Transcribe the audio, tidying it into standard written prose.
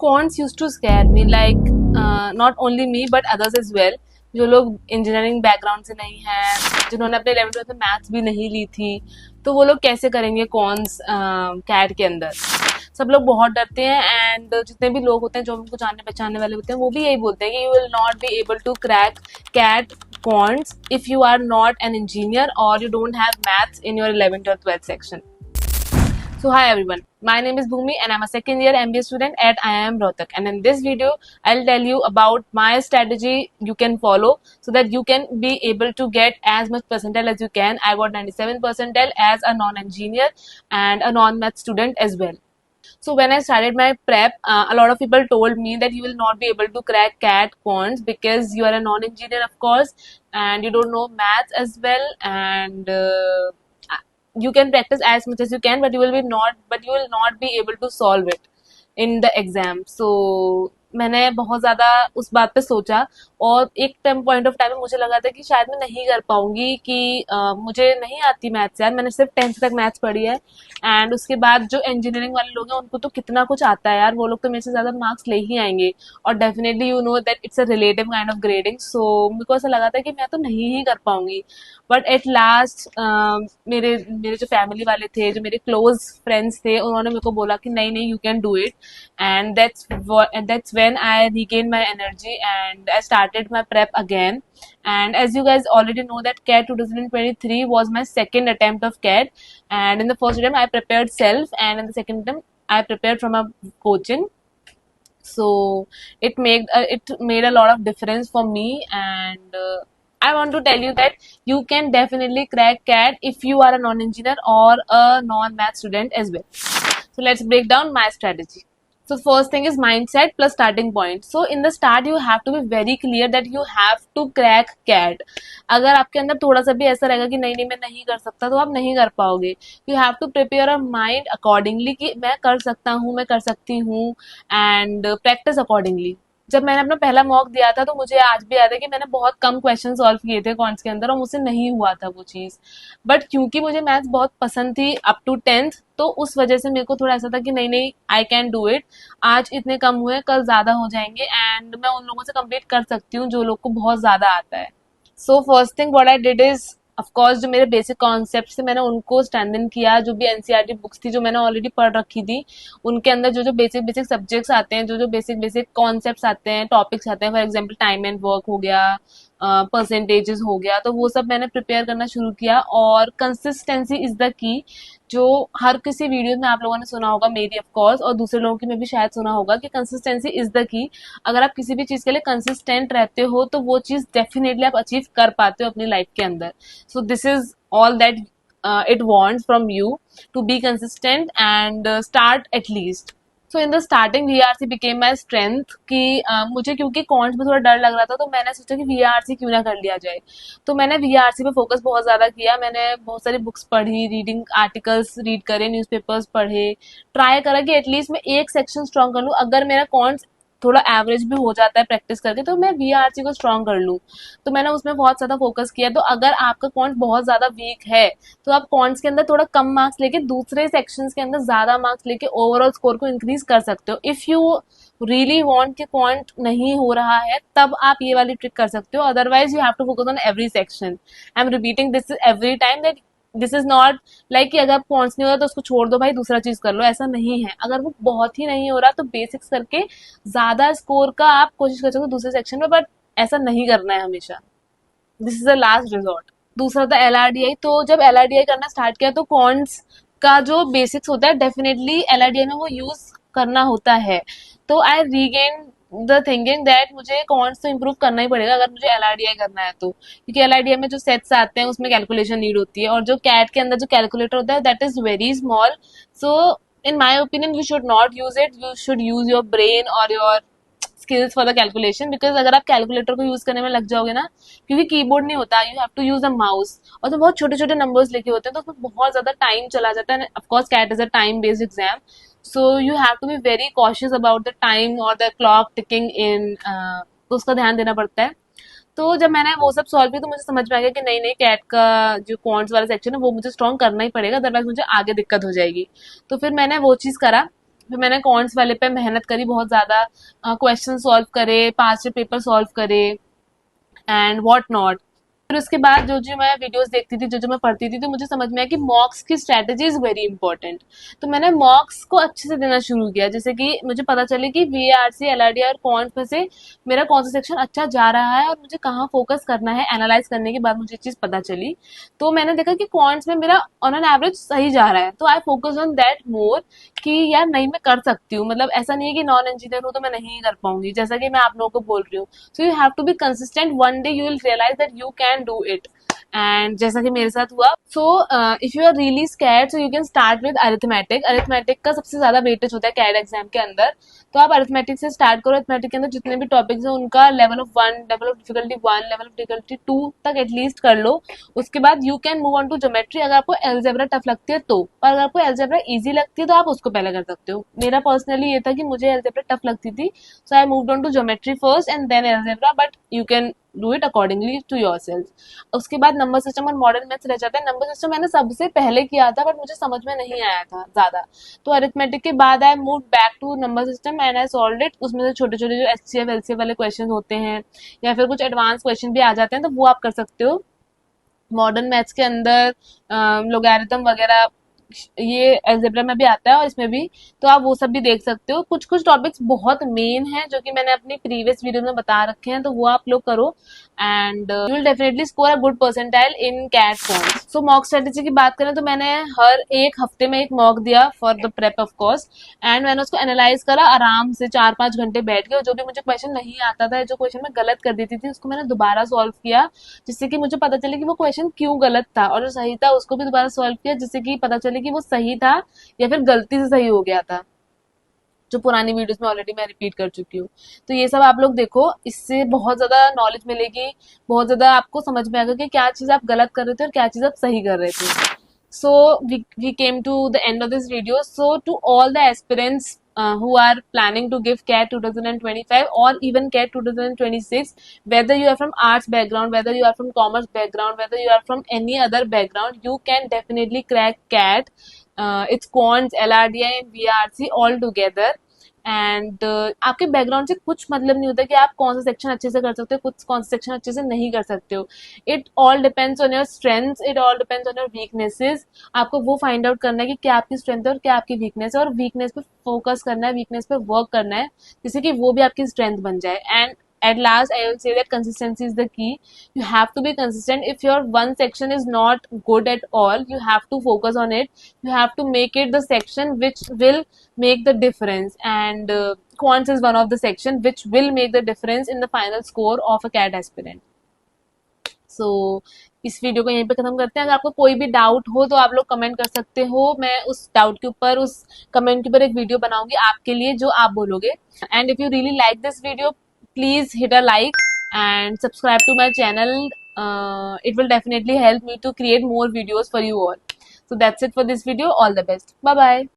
Cons used to scare me, like not only me but others as well. जो लोग engineering background से नहीं हैं, जिन्होंने अपने 11th में मैथ्स भी नहीं ली थी, तो वो लोग कैसे करेंगे कॉन्स कैट के अंदर। सब लोग बहुत डरते हैं एंड जितने भी लोग होते हैं जो उनको जानने पहचानने वाले होते हैं वो भी यही बोलते हैं कि you will not be able to crack CAT cons if you are not an engineer और you don't have maths in your 11th or 12th section. So hi everyone, my name is Bhumi and I'm a second year MBA student at IIM Rohtak, and in this video I'll tell you about my strategy you can follow so that you can be able to get as much percentile as you can. I got 97 percentile as a non-engineer and a non-math student as well. So when I started my prep, a lot of people told me that you will not be able to crack CAT cons because you are a non-engineer, of course, and you don't know maths as well, and you can practice as much as you can, but you will not be able to solve it in the exam. So मैंने बहुत ज्यादा उस बात पे सोचा और एक point of time में मुझे लगा था कि शायद मैं नहीं कर पाऊंगी कि मुझे नहीं आती मैथ्स यार, मैंने सिर्फ 10th तक मैथ्स पढ़ी है एंड उसके बाद जो इंजीनियरिंग वाले लोग हैं उनको तो कितना कुछ आता है यार, वो लोग तो मेरे से ज्यादा मार्क्स ले ही आएंगे और definitely you know that it's a relative kind of grading. So मेरे को ऐसा लगा था कि मैं तो नहीं ही कर पाऊंगी, बट एट लास्ट मेरे मेरे जो फैमिली वाले थे, जो मेरे क्लोज फ्रेंड्स थे, उन्होंने मेरे को बोला कि नहीं नहीं, you can do it, and that's when I regained my energy and I started my prep again. And as you guys already know that CAT 2023 was my second attempt of CAT, and in the first attempt I prepared self and in the second attempt I prepared from a coaching. So it made a lot of difference for me, and I want to tell you that you can definitely crack CAT if you are a non-engineer or a non-math student as well. So let's break down my strategy. So first thing is mindset plus starting point. So in the start you have to be very clear that you have to crack CAT. अगर आपके अंदर थोड़ा सा भी ऐसा रहेगा कि नहीं नहीं मैं नहीं कर सकता, तो आप नहीं कर पाओगे. You have to prepare your mind accordingly कि मैं कर सकता हूँ, मैं कर सकती हूँ, and practice accordingly. जब मैंने अपना पहला मॉक दिया था तो मुझे आज भी याद है कि मैंने बहुत कम क्वेश्चन सॉल्व किए थे कॉन्स के अंदर और मुझसे नहीं हुआ था वो चीज, बट क्योंकि मुझे मैथ्स बहुत पसंद थी अप टू 10th, तो उस वजह से मेरे को थोड़ा ऐसा था कि नहीं नहीं आई कैन डू इट. आज इतने कम हुए, कल ज्यादा हो जाएंगे एंड मैं उन लोगों से कम्पीट कर सकती हूँ जो लोग को बहुत ज्यादा आता है. So first thing what I did is, of course जो मेरे बेसिक कॉन्सेप्ट्स थे मैंने उनको स्ट्रेंथन किया. जो भी एनसीईआरटी बुक्स थी जो मैंने ऑलरेडी पढ़ रखी थी, उनके अंदर जो जो बेसिक बेसिक सब्जेक्ट्स आते हैं, जो जो बेसिक बेसिक कॉन्सेप्ट्स आते हैं, टॉपिक्स आते हैं, for example time and work हो गया, परसेंटेजेस हो गया, तो वो सब मैंने प्रिपेयर करना शुरू किया. और कंसिस्टेंसी इज द की, जो हर किसी वीडियो में आप लोगों ने सुना होगा, मेरी ऑफ कोर्स और दूसरे लोगों की में भी शायद सुना होगा कि कंसिस्टेंसी इज द की. अगर आप किसी भी चीज के लिए कंसिस्टेंट रहते हो तो वो चीज डेफिनेटली आप अचीव कर पाते हो अपनी लाइफ के अंदर. So this is all that it wants from you to be consistent and start at least. So in the starting VRC became my strength कि मुझे क्योंकि कॉन्ट्स में थोड़ा डर लग रहा था तो मैंने सोचा कि VRC क्यों ना कर लिया जाए. तो मैंने VRC पे फोकस बहुत ज़्यादा किया. मैंने बहुत सारी बुक्स पढ़ी, रीडिंग आर्टिकल्स रीड करे, न्यूज़पेपर्स पढ़े, ट्राई करा कि एटलीस्ट मैं एक सेक्शन स्ट्रॉन्ग कर लूँ. अगर मेरा कॉन्ट्स थोड़ा एवरेज भी हो जाता है प्रैक्टिस करके तो मैं VRC को स्ट्रॉन्ग कर लूँ. तो मैंने उसमें बहुत ज़्यादा फोकस किया. तो अगर आपका कॉन्ट बहुत ज़्यादा वीक है तो आप कॉन्ट्स के अंदर थोड़ा कम मार्क्स लेके दूसरे सेक्शंस के अंदर ज़्यादा मार्क्स लेके ओवरऑल स्कोर को इंक्रीज कर सकते हो. इफ़ यू रियली वांट कि कॉन्ट नहीं हो रहा है तब आप ये वाली ट्रिक कर सकते हो. Otherwise you have to focus on every section. I am repeating this every time that this is not like कि अगर पॉइंट्स नहीं हो रहा तो उसको छोड़ दो भाई, दूसरा चीज कर लो, ऐसा नहीं है. अगर वो बहुत ही नहीं हो रहा तो बेसिक्स करके ज्यादा स्कोर का आप कोशिश कर सकते हो दूसरे सेक्शन में, बट ऐसा नहीं करना है हमेशा. This is the last resort. दूसरा था LRDI. तो जब LRDI करना स्टार्ट किया तो कॉन्ट्स का जो बेसिक्स होता है डेफिनेटली LRDI में वो यूज करना होता है. तो आई रीगेन द थिंकिंग दैट मुझे कॉन्ट्स तो इम्प्रूव करना ही पड़ेगा अगर मुझे LRDI करना है तो, क्योंकि LRDI में जो सेट्स आते हैं उसमें कैलकुलेशन नीड होती है और जो कैट के अंदर जो कैलकुलेटर होता है that is very small. So in my opinion you should not use it, you should use your brain और your skills for the calculation. Because अगर आप कैलकुलेटर को यूज करने में लग जाओगे ना, क्योंकि कीबोर्ड नहीं होता, you have to use a mouse और तो बहुत छोटे छोटे नंबर्स लिखे होते हैं तो उसमें बहुत ज्यादा टाइम चला जाता है. Of course CAT is a time based exam, so you have to be very cautious about the time or the clock ticking in, तो उसका ध्यान देना पड़ता है. तो जब मैंने वो सब सॉल्व किया तो मुझे समझ में आ गया कि नहीं नहीं, कैट का जो क्वांट्स वाला सेक्शन है वो मुझे स्ट्रॉन्ग करना ही पड़ेगा, अदरवाइज मुझे आगे दिक्कत हो जाएगी. तो फिर मैंने वो चीज़ करा फिर मैंने कॉन्ट्स वाले पे मेहनत करी बहुत ज़्यादा, क्वेश्चन सॉल्व करे, पास्ट पेपर सॉल्व करे एंड व्हाट नॉट। फिर उसके बाद जो जो मैं वीडियोस देखती थी, जो जो मैं पढ़ती थी, तो मुझे समझ में आया कि मॉक्स की स्ट्रेटेजी इज वेरी इंपॉर्टेंट। तो मैंने मॉक्स को अच्छे से देना शुरू किया, जैसे कि मुझे पता चले कि वीआरसी, एलआरडी और कॉन्स में से मेरा कौन सा सेक्शन अच्छा जा रहा है और मुझे कहाँ फोकस करना है। एनालाइज करने के बाद मुझे ये चीज पता चली। तो मैंने देखा कि कॉन्स में मेरा ऑन एन एवरेज सही जा रहा है, तो I focus on that more कि यार नहीं, मैं कर सकती हूँ। मतलब ऐसा नहीं है कि नॉन इंजीनियर हूँ तो मैं नहीं कर पाऊंगी, जैसा कि मैं आप लोगों को बोल रही हूँ। So you have to be consistent, one day you will realise that you can do it. And जैसा कि मेरे साथ हुआ, so if you are really scared, so you can start with arithmetic. Arithmetic का सबसे ज्यादा वेटेज होता है कैड एग्जाम के अंदर, तो आप अरिथमेटिक से स्टार्ट करो। अरिथमेटिक के अंदर जितने भी टॉपिक्स हैं उनका level of 1, level of difficulty 1, level of difficulty 2 तक एटलीस्ट कर लो। उसके बाद you can move on to geometry, अगर आपको एल्जेब्रा टफ लगती है तो। और अगर आपको एल्जेब्रा इजी लगती है तो आप उसको पहले कर सकते हो। मेरा पर्सनली ये था कि मुझे एल्जेब्रा टफ लगती थी, so I moved on to geometry first and then algebra, but you can do it accordingly to your self. उसके बाद नंबर सिस्टम और मॉडर्न मैथ्स रह जाता है। नंबर सिस्टम मैंने सबसे पहले किया था बट मुझे समझ में नहीं आया था ज्यादा, तो अरिथमेटिक के बाद I move back to number system and I solved it. उसमें से छोटे छोटे जो एचसीएफ एलसीएफ वाले क्वेश्चन होते हैं या फिर कुछ एडवांस क्वेश्चन भी आ जाते हैं, तो वो आप कर सकते हो। मॉडर्न मैथ्स के अंदर लोगैरिथम वगैरह ये अलजेब्रा में भी आता है और इसमें भी, तो आप वो सब भी देख सकते हो। कुछ कुछ टॉपिक्स बहुत मेन हैं जो कि मैंने अपनी प्रीवियस वीडियो में बता रखे हैं, तो वो आप लोग करो and you will definitely score a good percentile in CAT forms. So mock strategy की बात करें तो मैंने हर एक हफ्ते में एक मॉक दिया for the prep of course, and मैंने उसको एनालाइज करा आराम से 4-5 घंटे बैठ के, और जो भी मुझे क्वेश्चन नहीं आता था, जो क्वेश्चन मैं गलत कर देती थी, उसको मैंने दोबारा सॉल्व किया, जिससे कि मुझे पता चले कि वो क्वेश्चन क्यों गलत था, और जो सही था उसको भी दोबारा सॉल्व किया, जिससे कि पता चले कि वो सही था या फिर गलती से सही हो गया था, जो पुरानी वीडियोस में ऑलरेडी मैं रिपीट कर चुकी हूँ। तो ये सब आप लोग देखो, इससे बहुत ज्यादा नॉलेज मिलेगी, बहुत ज्यादा आपको समझ में आएगा कि क्या चीज आप गलत कर रहे थे और क्या चीज आप सही कर रहे थे। So we came to the end of this video. So to all the aspirants who are planning to give CAT 2025 or even CAT 2026, whether you are from arts background, whether you are from commerce background, whether you are from any other background, you can definitely crack CAT. It's quants, LRDI and VRC all together. And आपके background से कुछ मतलब नहीं होता कि आप कौन सा सेक्शन अच्छे से कर सकते हो, कुछ कौन सा सेक्शन अच्छे से नहीं कर सकते हो। It all depends on your strengths, it all depends on your weaknesses. आपको वो फाइंड आउट करना है कि क्या आपकी स्ट्रेंथ है और क्या आपकी वीकनेस है, और वीकनेस पे फोकस करना है, वीकनेस पे वर्क करना है, जिससे कि वो भी आपकी स्ट्रेंथ बन जाए। And at last I will say that consistency is the key. You have to be consistent. If your one section is not good at all, you have to focus on it. You have to make it the section which will make the difference, and quants is one of the section which will make the difference in the final score of a CAT aspirant. सो इस video को यहीं पे खत्म करते हैं। अगर आपको कोई भी डाउट हो तो आप लोग कमेंट कर सकते हो, मैं उस डाउट के ऊपर, उस कमेंट के ऊपर एक वीडियो बनाऊंगी आपके लिए, जो आप बोलोगे। And if you really like this video, please hit a like and subscribe to my channel. It will definitely help me to create more videos for you all. So that's it for this video. All the best. Bye bye.